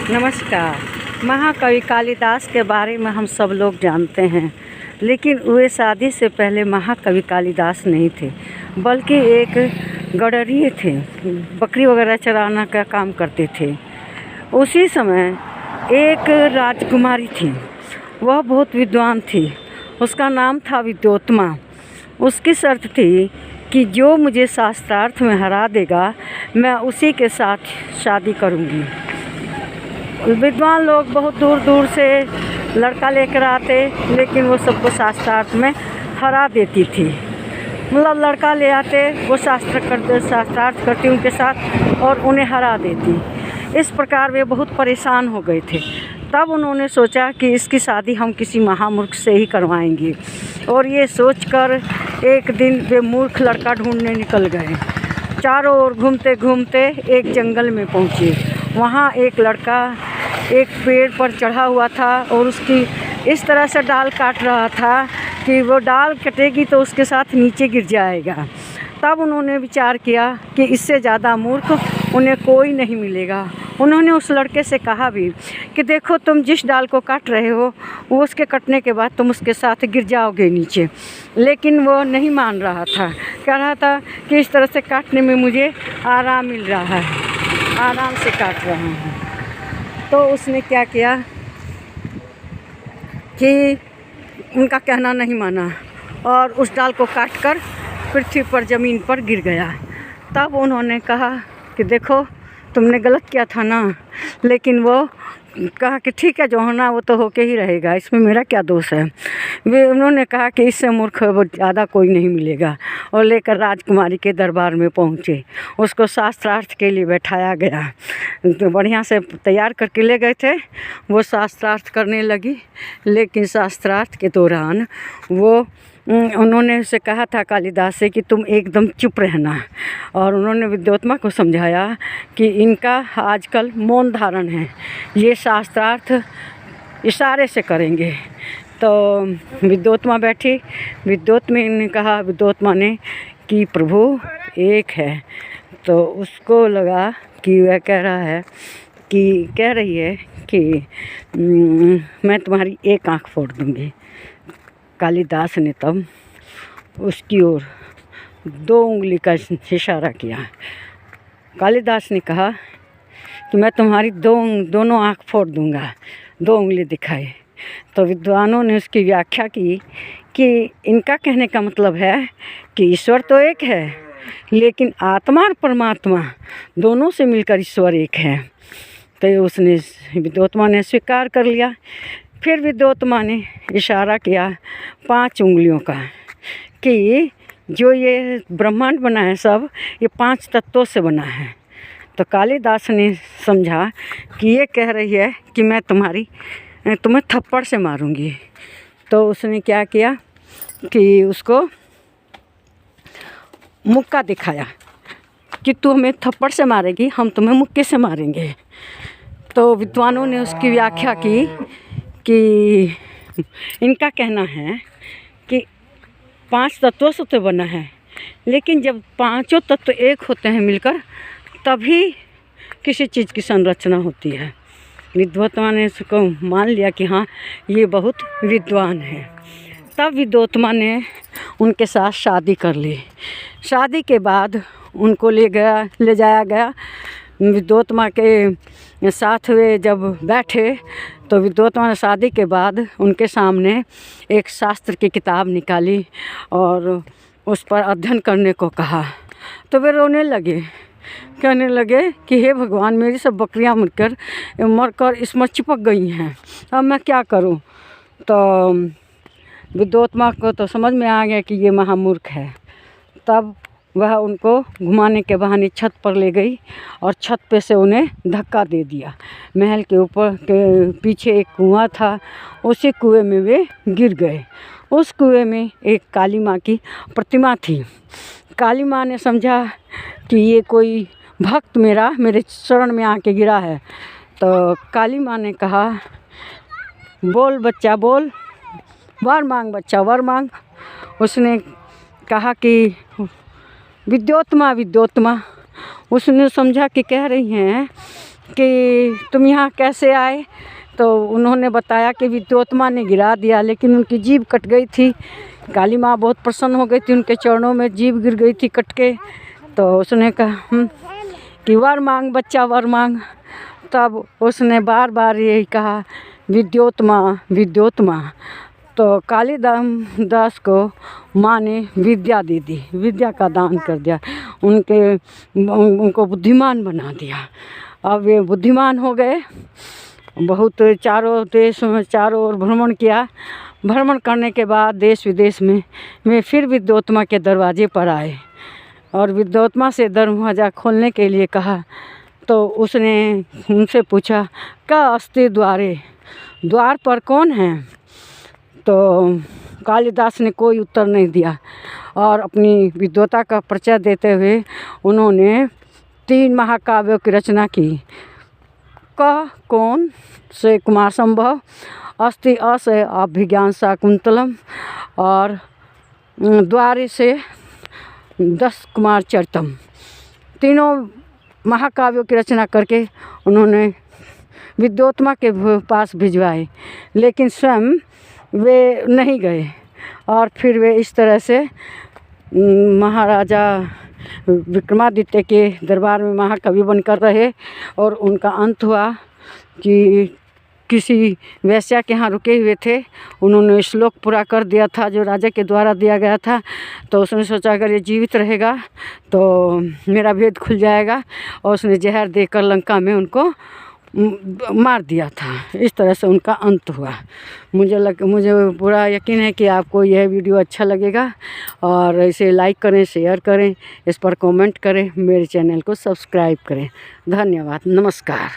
नमस्कार। महाकवि कालिदास के बारे में हम सब लोग जानते हैं, लेकिन वे शादी से पहले महाकवि कालिदास नहीं थे, बल्कि एक गडरिये थे। बकरी वगैरह चराना का काम करते थे। उसी समय एक राजकुमारी थी, वह बहुत विद्वान थी। उसका नाम था विद्योत्मा। उसकी शर्त थी कि जो मुझे शास्त्रार्थ में हरा देगा, मैं उसी के साथ शादी करूंगी। विद्वान लोग बहुत दूर दूर से लड़का लेकर आते, लेकिन वो सबको शास्त्रार्थ में हरा देती थी। मतलब लड़का ले आते, वो शास्त्रार्थ करती उनके साथ और उन्हें हरा देती। इस प्रकार वे बहुत परेशान हो गए थे। तब उन्होंने सोचा कि इसकी शादी हम किसी महामूर्ख से ही करवाएंगे, और ये सोचकर एक दिन वे मूर्ख लड़का ढूंढने निकल गए। चारों ओर घूमते घूमते एक जंगल में पहुँचे। वहाँ एक लड़का एक पेड़ पर चढ़ा हुआ था और उसकी इस तरह से डाल काट रहा था कि वो डाल कटेगी तो उसके साथ नीचे गिर जाएगा। तब उन्होंने विचार किया कि इससे ज़्यादा मूर्ख उन्हें कोई नहीं मिलेगा। उन्होंने उस लड़के से कहा भी कि देखो, तुम जिस डाल को काट रहे हो, वो उसके कटने के बाद तुम उसके साथ गिर जाओगे नीचे। लेकिन वो नहीं मान रहा था, कह रहा था कि इस तरह से काटने में मुझे आराम मिल रहा है, आराम से काट रहा हूँ। तो उसने क्या किया कि उनका कहना नहीं माना और उस डाल को काटकर पृथ्वी पर ज़मीन पर गिर गया। तब उन्होंने कहा कि देखो, तुमने गलत किया था ना। लेकिन वो कहा कि ठीक है, जो होना वो तो होके ही रहेगा, इसमें मेरा क्या दोष है। उन्होंने कहा कि इससे मूर्ख वो ज़्यादा कोई नहीं मिलेगा, और लेकर राजकुमारी के दरबार में पहुँचे। उसको शास्त्रार्थ के लिए बैठाया गया, तो बढ़िया से तैयार करके ले गए थे। वो शास्त्रार्थ करने लगी, लेकिन शास्त्रार्थ के दौरान उन्होंने उसे कहा था कालिदास से कि तुम एकदम चुप रहना, और उन्होंने विद्योत्मा को समझाया कि इनका आजकल मौन धारण है, ये शास्त्रार्थ इशारे से करेंगे। तो विद्योत्मा बैठी। विद्योत्मा ने कि प्रभु एक है। तो उसको लगा कि वह कह रही है कि मैं तुम्हारी एक आँख फोड़ दूँगी। कालिदास ने तब उसकी ओर 2 उंगली का इशारा किया। कालिदास ने कहा कि मैं तुम्हारी दोनों आँख फोड़ दूंगा, 2 उंगली दिखाए। तो विद्वानों ने उसकी व्याख्या की कि इनका कहने का मतलब है कि ईश्वर तो एक है, लेकिन आत्मा और परमात्मा दोनों से मिलकर ईश्वर एक है। तो विद्योत्मा ने स्वीकार कर लिया। फिर विद्योत्मा ने इशारा किया 5 उंगलियों का कि जो ये ब्रह्मांड बना है सब, ये 5 तत्वों से बना है। तो कालिदास ने समझा कि ये कह रही है कि मैं तुम्हें थप्पड़ से मारूंगी। तो उसने क्या किया कि उसको मुक्का दिखाया कि तू हमें थप्पड़ से मारेगी, हम तुम्हें मुक्के से मारेंगे। तो विद्वानों ने उसकी व्याख्या की कि इनका कहना है कि 5 तत्वों से तो बना है, लेकिन जब 5 तत्व एक होते हैं मिलकर, तभी किसी चीज़ की संरचना होती है। विद्योत्मा ने इसको मान लिया कि हाँ, ये बहुत विद्वान है। तब विद्योत्मा ने उनके साथ शादी कर ली। शादी के बाद उनको ले जाया गया। विद्योत्मा के साथ वे जब बैठे, तो विद्योत्मा ने शादी के बाद उनके सामने एक शास्त्र की किताब निकाली और उस पर अध्ययन करने को कहा। तो वे रोने लगे, कहने लगे कि हे भगवान, मेरी सब बकरियां मरकर इसमें चिपक गई हैं, अब मैं क्या करूं। तो विद्योत्मा को तो समझ में आ गया कि ये महामूर्ख है। तब वह उनको घुमाने के बहाने छत पर ले गई और छत पे से उन्हें धक्का दे दिया। महल के ऊपर के पीछे एक कुआं था, उसी कुएं में वे गिर गए। उस कुएं में एक काली माँ की प्रतिमा थी। काली माँ ने समझा कि ये कोई भक्त मेरे शरण में आके गिरा है। तो काली माँ ने कहा, बोल बच्चा बोल, वर मांग बच्चा वर मांग। उसने कहा कि विद्योत्मा। उसने समझा कि कह रही हैं कि तुम यहाँ कैसे आए? तो उन्होंने बताया कि विद्योत्मा ने गिरा दिया, लेकिन उनकी जीभ कट गई थी। काली माँ बहुत प्रसन्न हो गई थी, उनके चरणों में जीभ गिर गई थी कट के। तो उसने कहा कि वर मांग बच्चा, वर मांग। तब उसने बार बार यही कहा, विद्योत्मा विद्योत्मा। तो कालिदास को माँ ने विद्या दे दी, विद्या का दान कर दिया, उनको बुद्धिमान बना दिया। अब वे बुद्धिमान हो गए। बहुत चारों देश में चारों ओर भ्रमण किया। भ्रमण करने के बाद देश विदेश में वे फिर विद्योत्मा के दरवाजे पर आए और विद्योत्मा से दरवाज़ा खोलने के लिए कहा। तो उसने उनसे पूछा, का अस्ति द्वारे, द्वार पर कौन है? तो कालिदास ने कोई उत्तर नहीं दिया और अपनी विद्वता का परिचय देते हुए उन्होंने 3 महाकाव्यों की रचना की। क कौन से कुमार संभव, अस्ति से अभिज्ञान शाकुंतलम और द्वारे से 10 कुमार चरितम। तीनों महाकाव्यों की रचना करके उन्होंने विद्योत्मा के पास भिजवाए, लेकिन स्वयं वे नहीं गए। और फिर वे इस तरह से महाराजा विक्रमादित्य के दरबार में महाकवि बनकर रहे और उनका अंत हुआ कि किसी वेश्या के यहाँ रुके हुए थे, उन्होंने श्लोक पूरा कर दिया था जो राजा के द्वारा दिया गया था। तो उसने सोचा अगर ये जीवित रहेगा तो मेरा भेद खुल जाएगा, और उसने जहर देकर लंका में उनको मार दिया था। इस तरह से उनका अंत हुआ। मुझे पूरा यकीन है कि आपको यह वीडियो अच्छा लगेगा, और इसे लाइक करें, शेयर करें, इस पर कमेंट करें, मेरे चैनल को सब्सक्राइब करें। धन्यवाद, नमस्कार।